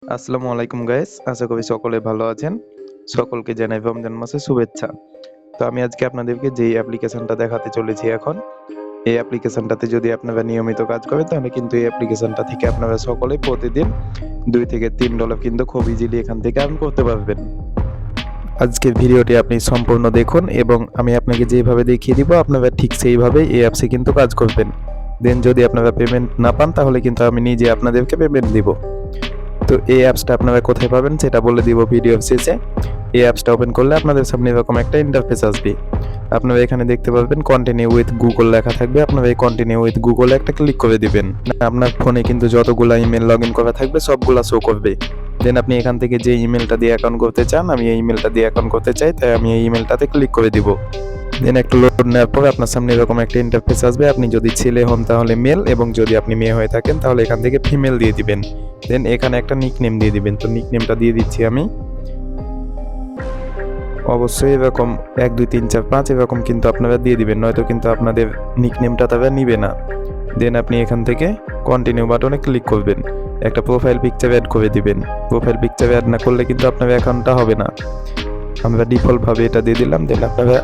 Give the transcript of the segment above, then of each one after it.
আসসালামু আলাইকুম গাইস, আশা করি সকলে ভালো আছেন। সকলকে জানাই রমজান মাসের শুভেচ্ছা। তো আমি আজকে আপনাদেরকে যেই অ্যাপ্লিকেশনটা দেখাতে চলেছি এখন, এই অ্যাপ্লিকেশনটাতে যদি আপনারা নিয়মিত কাজ করেন তাহলে কিন্তু এই অ্যাপ্লিকেশনটা থেকে আপনারা সকলেই প্রতিদিন $2 থেকে $3 কিন্তু খুব ইজিলি এখান থেকে আর্ন করতে পারবেন। আজকের ভিডিওটি আপনি সম্পূর্ণ দেখুন এবং আমি আপনাকে যেভাবে দেখিয়ে দিব আপনারা ঠিক সেইভাবেই এই অ্যাপসে কিন্তু কাজ করবেন। দেন যদি আপনারা পেমেন্ট না পান তাহলে কিন্তু আমি নিজে আপনাদেরকে পেমেন্ট দিব। তো এই অ্যাপসটা আপনারা কোথায় পাবেন সেটা বলে দিব ভিডিওর শেষে। এই অ্যাপসটা ওপেন করলে আপনাদের সামনে এরকম একটা ইন্টারফেস আসবে। আপনারা এখানে দেখতে পাবেন কন্টিনিউ উইথ গুগল লেখা থাকবে। আপনারা এই কন্টিনিউ উইথ গুগলে একটা ক্লিক করে দিবেন। আপনার ফোনে কিন্তু যতগুলো ইমেল লগ ইন করা থাকবে সবগুলা শো করবে। দেন আপনি এখান থেকে যে ইমেলটা দিয়ে অ্যাকাউন্ট করতে চান, আমি এই ইমেলটা দিয়ে অ্যাকাউন্ট করতে চাই, তাই আমি এই ইমেলটাতে ক্লিক করে দিব। দেন একটু লোড নেওয়ার পর আপনার সামনে এরকম একটা ইন্টারফেস আসবে। আপনি যদি ছেলে হন তাহলে মেল, এবং যদি আপনি মেয়ে হয়ে থাকেন তাহলে এখান থেকে ফিমেল দিয়ে দিবেন। দেন এখানে একটা নিকনেম দিয়ে দিবেন। তো নিকনেমটা দিয়ে দিচ্ছি আমি। অবশ্যই এরকম 1 2 3 4 5 এরকম কিন্তু আপনারা দিয়ে দিবেন, নয়তো কিন্তু আপনাদের নিকনেমটা তারা নিবে না। দেন আপনি এখান থেকে কন্টিনিউ বাটনে ক্লিক করবেন। একটা প্রোফাইল পিকচার অ্যাড করে দিবেন। প্রোফাইল পিকচার অ্যাড না করলে কিন্তু আপনার অ্যাকাউন্টটা হবে না। আমরা ডিফল্টভাবে এটা দিয়ে দিলাম। দেন আপনারা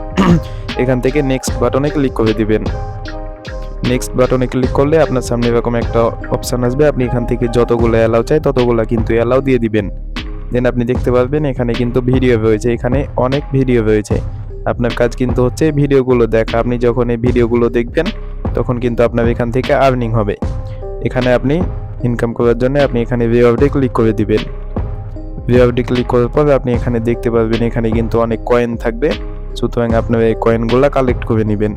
এখান থেকে নেক্সট বাটনে ক্লিক করে দিবেন। নেক্সট বাটনে ক্লিক করলে আপনার সামনে এরকম একটা অপশান আসবে। আপনি এখান থেকে যতগুলো অ্যালাউ চাই ততগুলো কিন্তু অ্যালাউ দিয়ে দিবেন। দেন আপনি দেখতে পারবেন এখানে কিন্তু ভিডিও রয়েছে, এখানে অনেক ভিডিও রয়েছে। আপনার কাজ কিন্তু হচ্ছে ভিডিওগুলো দেখা। আপনি যখন এই ভিডিওগুলো দেখবেন তখন কিন্তু আপনার এখান থেকে আর্নিং হবে। এখানে আপনি ইনকাম করার জন্য আপনি এখানে রিওয়ার্ডে ক্লিক করে দিবেন। রিওয়ার্ডে ক্লিক করার পর আপনি এখানে দেখতে পারবেন এখানে কিন্তু অনেক কয়েন থাকবে, সুতরাং আপনার এই কয়েনগুলো কালেক্ট করে নেবেন।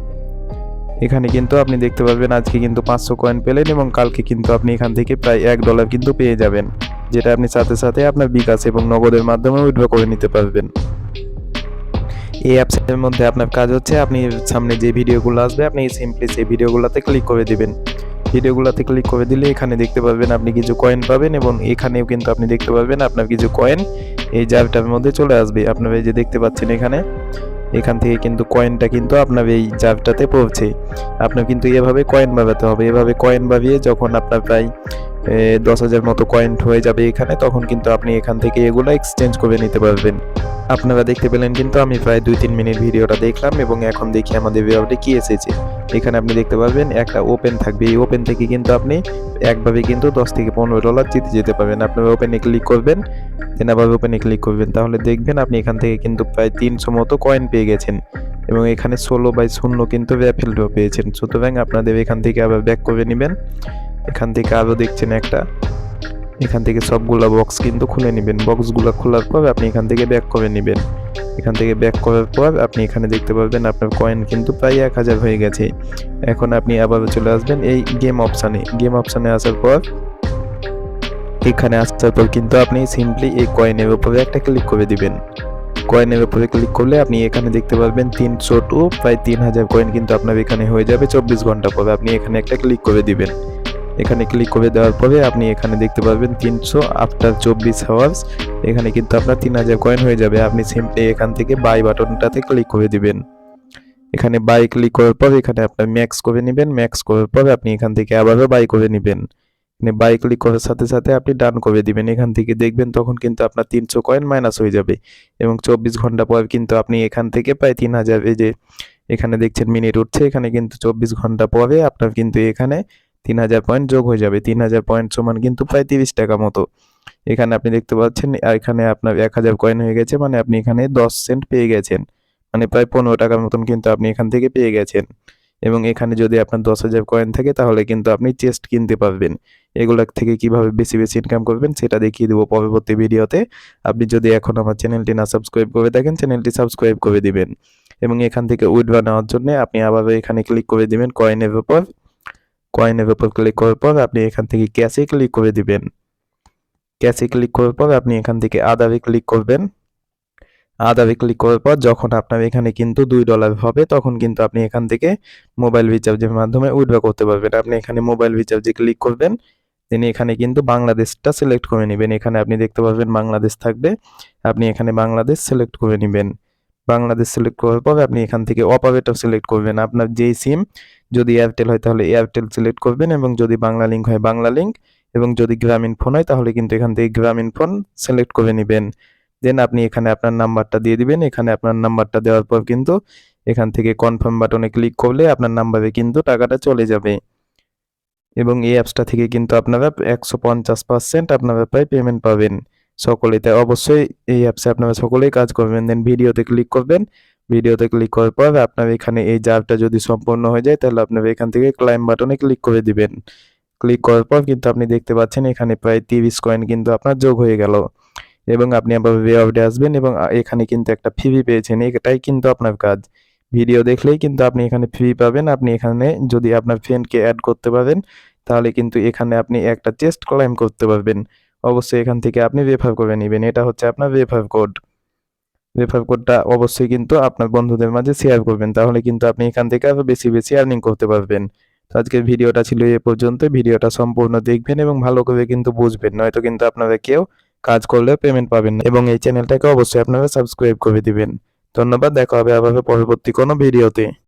এখানে কিন্তু আপনি দেখতে পারবেন আজকে কিন্তু 500 কয়েন পেলেন এবং কালকে কিন্তু আপনি এখান থেকে প্রায় $1 কিন্তু পেয়ে যাবেন, যেটা আপনি সাথে সাথে আপনার বিকাশ এবং নগদের মাধ্যমে উইথড্র করে নিতে পারবেন। এই অ্যাপসের মধ্যে আপনার কাজ হচ্ছে আপনি সামনে যে ভিডিওগুলো আসবে আপনি সিম্পলি সেই ভিডিওগুলোতে ক্লিক করে দিবেন। ভিডিওগুলোতে ক্লিক করে দিলে এখানে দেখতে পারবেন আপনি কিছু কয়েন পাবেন, এবং এখানেও কিন্তু আপনি দেখতে পারবেন আপনার কিছু কয়েন এই জারটার মধ্যে চলে আসবে। আপনারা এই যে দেখতে পাচ্ছেন এখান থেকে কিন্তু কয়েনটা কিন্তু আপনার এই জারটাতে পড়ছে। আপনার কিন্তু এভাবে কয়েন বাড়াতে হবে। এভাবে কয়েন বাড়িয়ে যখন আপনার প্রায় 10,000 মতো কয়েন হয়ে যাবে এখানে, তখন কিন্তু আপনি এখান থেকে এগুলো এক্সচেঞ্জ করে নিতে পারবেন। আপনারা দেখতে পেলেন কিন্তু আমি প্রায় 2-3 মিনিট ভিডিওটা দেখলাম এবং এখন দেখি আমাদের ভিডিওতে কি এসেছে। এখানে আপনি দেখতে পারবেন একটা ওপেন থাকবে। এই ওপেন থেকে কিন্তু আপনি একভাবে কিন্তু $10 থেকে $15 জিতে যেতে পারবেন। আপনারা ওপেনে ক্লিক করবেন, দেন আবার ওপেনে ক্লিক করবেন, তাহলে দেখবেন আপনি এখান থেকে কিন্তু প্রায় 300 মতো কয়েন পেয়ে গেছেন এবং এখানে 16/0 কিন্তু র্যাফেল ড্র পেয়েছেন। সুতরাং আপনাদের এখান থেকে আবার ব্যাক করে নেবেন। এখান থেকে আরও দেখছেন একটা, এখান থেকে সবগুলা বক্স কিন্তু খুলে নেবেন। বক্সগুলো খোলার পর আপনি এখান থেকে ব্যাক করে নেবেন। এখান থেকে ব্যাক করার পর আপনি এখানে দেখতে পারবেন আপনার কয়েন কিন্তু প্রায় 1000 হয়ে গেছে। এখন আপনি আবার চলে আসবেন এই গেম অপশানে। গেম অপশানে আসার পর এখানে আসার পর কিন্তু আপনি সিম্পলি এই কয়েনের উপরে একটা ক্লিক করে দিবেন। কয়েনের উপরে ক্লিক করলে আপনি এখানে দেখতে পারবেন 300 টু প্রায় 3000 কয়েন কিন্তু আপনার এখানে হয়ে যাবে 24 ঘন্টা পরে। আপনি এখানে একটা ক্লিক করে দিবেন। এখানে ক্লিক করে দেওয়ার পরে আপনি এখানে দেখতে পারবেন 300 আফটার 24 আওয়ার্স, এখানে কিন্তু আপনার 3000 কয়েন হয়ে যাবে। আপনি সিম্পলি এখান থেকে বাই বাটনটাতে ক্লিক করে দিবেন। এখানে বাই ক্লিক করার পর এখানে আপনার ম্যাক্স করে নেবেন। ম্যাক্স করার পর আপনি এখান থেকে আবারও বাই করে নেবেন। এখানে বাই ক্লিক করার সাথে সাথে আপনি ডান করে দিবেন। এখান থেকে দেখবেন তখন কিন্তু আপনার 300 কয়েন মাইনাস হয়ে যাবে এবং 24 ঘন্টা পর কিন্তু আপনি এখান থেকে প্রায় 3000, এই যে এখানে দেখছেন মিনিট উঠছে, এখানে কিন্তু 24 ঘন্টা পরে আপনার কিন্তু এখানে 3000 পয়েন্ট যোগ হয়ে যাবে। 3000 পয়েন্ট সমান কিন্তু প্রায় 30 টাকা মতো। এখানে আপনি দেখতে পাচ্ছেন এখানে আপনার 1000 কয়েন হয়ে গেছে, মানে আপনি এখানে 10 সেন্ট পেয়ে গেছেন, মানে প্রায় 15 টাকার মতন কিন্তু আপনি এখান থেকে পেয়ে গেছেন। এবং এখানে যদি আপনার 10,000 কয়েন থাকে তাহলে কিন্তু আপনি চেস্ট কিনতে পারবেন। এগুলো থেকে কিভাবে বেশি বেশি ইনকাম করবেন সেটা দেখিয়ে দেবো পরবর্তী ভিডিওতে। আপনি যদি এখন আমার চ্যানেলটি না সাবস্ক্রাইব করে থাকেন, চ্যানেলটি সাবস্ক্রাইব করে দিবেন। এবং এখান থেকে উইথড্র নেওয়ার জন্য আপনি আবার এখানে ক্লিক করে দিবেন কয়েনের উপর। কয়েনের উপর ক্লিক করার পর আপনি এখান থেকে ক্যাশে ক্লিক করে দিবেন। ক্যাশে ক্লিক করার পর আপনি এখান থেকে আদারে ক্লিক করবেন। আদারে ক্লিক করার পর যখন আপনার এখানে কিন্তু $2 হবে তখন কিন্তু আপনি এখান থেকে মোবাইল রিচার্জের মাধ্যমে উইথড্র করতে পারবেন। আপনি এখানে মোবাইল রিচার্জে ক্লিক করবেন, দেন এখানে কিন্তু বাংলাদেশটা সিলেক্ট করে নেবেন। এখানে আপনি দেখতে পারবেন বাংলাদেশ থাকবে, আপনি এখানে বাংলাদেশ সিলেক্ট করে নেবেন। বাংলাদেশ সিলেক্ট করার পর আপনি এখান থেকে অপারেটর সিলেক্ট করবেন। আপনার যেই সিম, যদি এয়ারটেল হয় তাহলে এয়ারটেল সিলেক্ট করবেন এবং যদি বাংলা লিঙ্ক হয় বাংলা লিঙ্ক, এবং যদি গ্রামীণ ফোন হয় তাহলে কিন্তু এখান থেকে গ্রামীণ ফোন সিলেক্ট করে নেবেন। দেন আপনি এখানে আপনার নাম্বারটা দিয়ে দিবেন। এখানে আপনার নাম্বারটা দেওয়ার পর কিন্তু এখান থেকে কনফার্ম বাটনে ক্লিক করলে আপনার নাম্বারে কিন্তু টাকাটা চলে যাবে। এবং এই অ্যাপসটা থেকে কিন্তু আপনারা 150% আপনারা প্রায় পেমেন্ট পাবেন সকলেই। তাই অবশ্যই এই অ্যাপসে আপনারা সকলেই কাজ করবেন। দেন ভিডিওতে ক্লিক করবেন। ভিডিওতে ক্লিক করার পর আপনার এখানে এই জার্ভটা যদি সম্পূর্ণ হয়ে যায় তাহলে আপনারা এখান থেকে ক্লাইম বাটনে ক্লিক করে দিবেন। ক্লিক করার পর কিন্তু আপনি দেখতে পাচ্ছেন এখানে প্রায় 30 কয়েন কিন্তু আপনার যোগ হয়ে গেল। এবং আপনি আবার ওয়ে আউটে আসবেন এবং এখানে কিন্তু একটা ফ্রি পেয়েছেন। এটাই কিন্তু আপনার কাজ। ভিডিও দেখলেই কিন্তু আপনি এখানে ফ্রি পাবেন। আপনি এখানে যদি আপনার ফ্রেন্ডকে এড করতে পারেন তাহলে কিন্তু এখানে আপনি একটা চেস্ট ক্লাইম করতে পারবেন। অবশ্যই এখান থেকে আপনি রেফার করে নিবেন। এটা হচ্ছে আপনার রেফার কোড। রেফার কোডটা অবশ্যই কিন্তু আপনার বন্ধুদের মাঝে শেয়ার করবেন। তাহলে কিন্তু আপনি এখান থেকে আরো বেশি, বেশি আর্নিং করতে পারবেন। তো আজকের ভিডিওটা ছিল এ পর্যন্ত। ভিডিওটা সম্পূর্ণ দেখবেন এবং ভালো করে কিন্তু বুঝবেন। নয়তো কিন্তু আপনারা কেউ কাজ করলেও পেমেন্ট পাবেন না। এবং এই চ্যানেলটাকে অবশ্যই আপনারা সাবস্ক্রাইব করে দিবেন। ধন্যবাদ। দেখা হবে আবার পরবর্তী কোনো ভিডিওতে।